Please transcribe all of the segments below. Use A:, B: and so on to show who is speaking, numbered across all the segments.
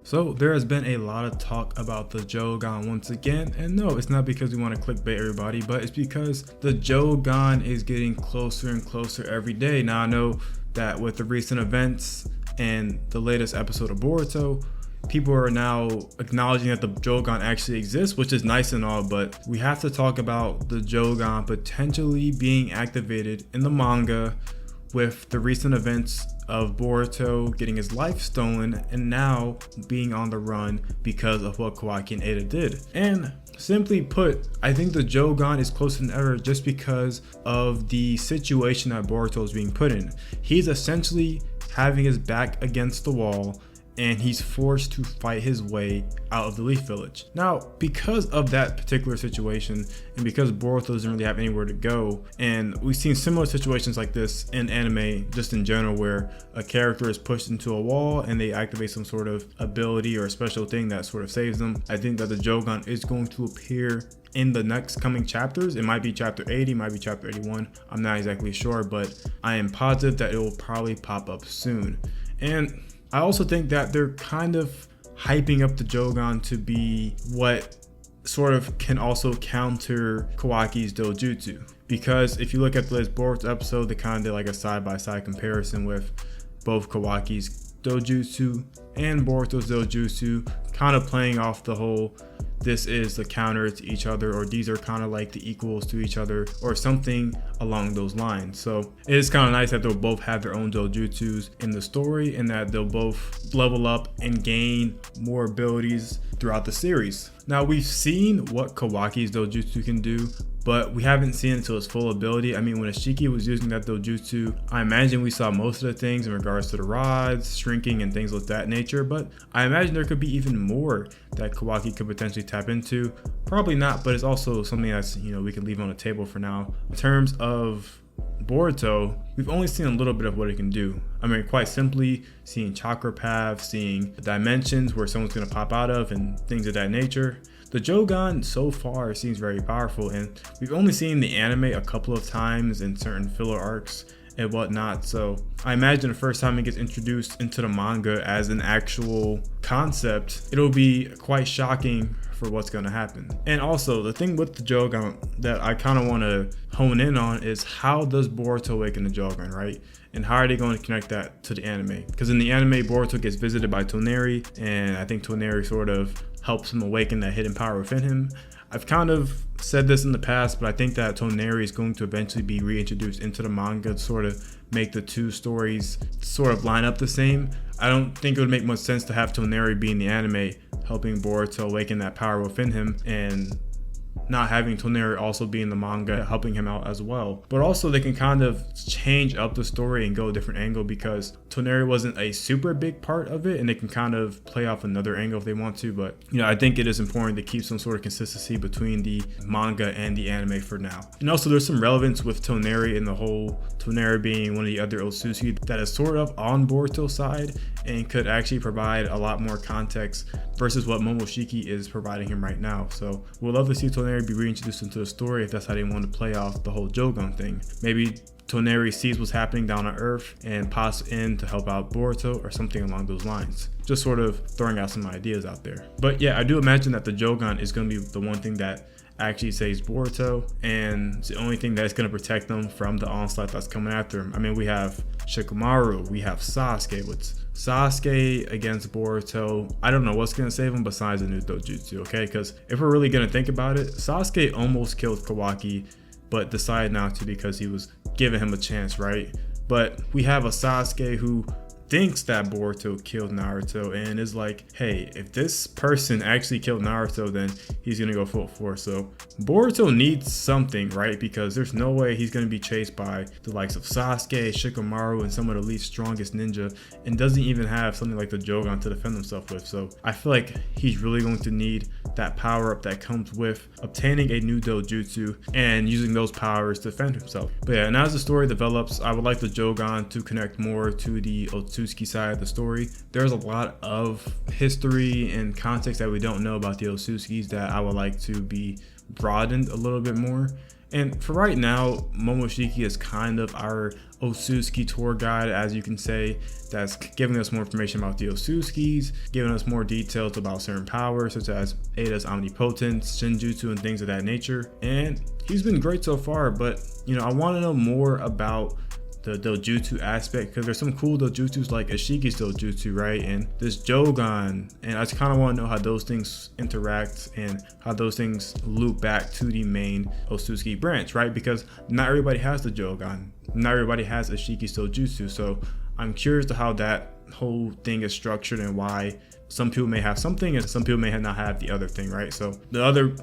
A: So there has been a lot of talk about the Jougan once again, and no, it's not because we want to clickbait everybody, but it's because the Jougan is getting closer and closer every day. Now I know that with the recent events and the latest episode of Boruto, people are now acknowledging that the Jougan actually exists, which is nice and all, but we have to talk about the Jougan potentially being activated in the manga with the recent events of Boruto getting his life stolen and now being on the run because of what Kawaki and Aire did. And simply put, I think the Jougan is closer than ever just because of the situation that Boruto is being put in. He's essentially having his back against the wall and he's forced to fight his way out of the Leaf Village. Now, because of that particular situation, and because Boruto doesn't really have anywhere to go, and we've seen similar situations like this in anime, just in general, where a character is pushed into a wall and they activate some sort of ability or a special thing that sort of saves them. I think that the Jougan is going to appear in the next coming chapters. It might be chapter 80, might be chapter 81. I'm not exactly sure, but I am positive that it will probably pop up soon. And I also think that they're kind of hyping up the Jougan to be what sort of can also counter Kawaki's dojutsu. Because if you look at this Boruto episode, they kind of did like a side-by-side comparison with both Kawaki's dojutsu and Boruto's dojutsu, kind of playing off the whole this is the counter to each other, or these are kind of like the equals to each other, or something along those lines. So it is kind of nice that they'll both have their own dojutsus in the story and that they'll both level up and gain more abilities throughout the series. Now we've seen what Kawaki's dojutsu can do, but we haven't seen it to its full ability. I mean, when Ashiki was using that dojutsu, I imagine we saw most of the things in regards to the rods, shrinking, and things of that nature, but I imagine there could be even more that Kawaki could potentially tap into. Probably not, but it's also something that's, we can leave on the table for now. In terms of Boruto, we've only seen a little bit of what it can do. I mean, quite simply, seeing chakra paths, seeing dimensions where someone's going to pop out of, and things of that nature. The Jougan so far seems very powerful, and we've only seen the anime a couple of times in certain filler arcs and whatnot, so I imagine the first time it gets introduced into the manga as an actual concept, it'll be quite shocking for what's going to happen. And also, the thing with the Jougan that I kind of want to hone in on is how does Boruto awaken the Jougan, right? And how are they going to connect that to the anime? Because in the anime, Boruto gets visited by Toneri, and I think Toneri sort of helps him awaken that hidden power within him. I've kind of said this in the past, but I think that Toneri is going to eventually be reintroduced into the manga to sort of make the two stories sort of line up the same. I don't think it would make much sense to have Toneri be in the anime helping Boruto awaken that power within him, and not having Toneri also be in the manga helping him out as well. But also they can kind of change up the story and go a different angle, because Toneri wasn't a super big part of it, and they can kind of play off another angle if they want to. But I think it is important to keep some sort of consistency between the manga and the anime for now. And also there's some relevance with Toneri and the whole Toneri being one of the other Otsutsuki that is sort of on Boruto's side and could actually provide a lot more context versus what Momoshiki is providing him right now. So we'll love to see Toneri be reintroduced into the story if that's how they want to play off the whole Jougan thing. Maybe Toneri sees what's happening down on Earth and pops in to help out Boruto or something along those lines. Just sort of throwing out some ideas out there. But yeah, I do imagine that the Jougan is going to be the one thing that actually saves Boruto, and it's the only thing that's going to protect them from the onslaught that's coming after him. I mean, we have Shikamaru, we have Sasuke. With Sasuke against Boruto, I don't know what's going to save him besides a new dojutsu, okay? Because if we're really going to think about it, Sasuke almost killed Kawaki, but decided not to because he was giving him a chance, right? But we have a Sasuke who thinks that Boruto killed Naruto and is like, hey, if this person actually killed Naruto, then he's gonna go full force. So Boruto needs something, right? Because there's no way he's gonna be chased by the likes of Sasuke, Shikamaru, and some of the least strongest ninja, and doesn't even have something like the Jougan to defend himself with. So I feel like he's really going to need that power up that comes with obtaining a new dojutsu and using those powers to defend himself. But yeah, and as the story develops, I would like the Jougan to connect more to the Otsutsuki side of the story. There's a lot of history and context that we don't know about the Otsutsukis that I would like to be broadened a little bit more. And for right now, Momoshiki is kind of our Otsutsuki tour guide, as you can say, that's giving us more information about the Otsutsukis, giving us more details about certain powers such as Aire's omnipotence, Shinjutsu, and things of that nature. And he's been great so far, but I want to know more about the dojutsu aspect, because there's some cool dojutsus like Ishiki's dojutsu, right? And this Jougan, and I just kind of want to know how those things interact and how those things loop back to the main Otsutsuki branch, right? Because not everybody has the Jougan, not everybody has Ishiki's dojutsu, so I'm curious to how that whole thing is structured and why some people may have something and some people may not have the other thing, right? So the other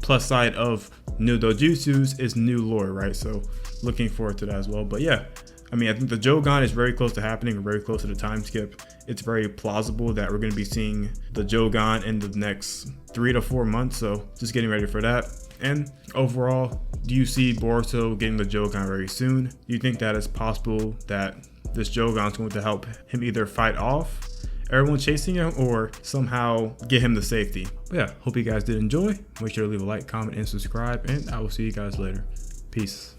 A: plus side of new dojutsus is new lore, right? So looking forward to that as well. But yeah, I think the Jougan is very close to happening, very close to the time skip. It's very plausible that we're going to be seeing the Jougan in the next 3 to 4 months, so just getting ready for that. And overall, do you see Boruto getting the Jougan very soon? Do you think that it's possible that this Jougan is going to help him either fight off everyone chasing him or somehow get him to safety? But yeah, hope you guys did enjoy. Make sure to leave a like, comment, and subscribe, and I will see you guys later. Peace.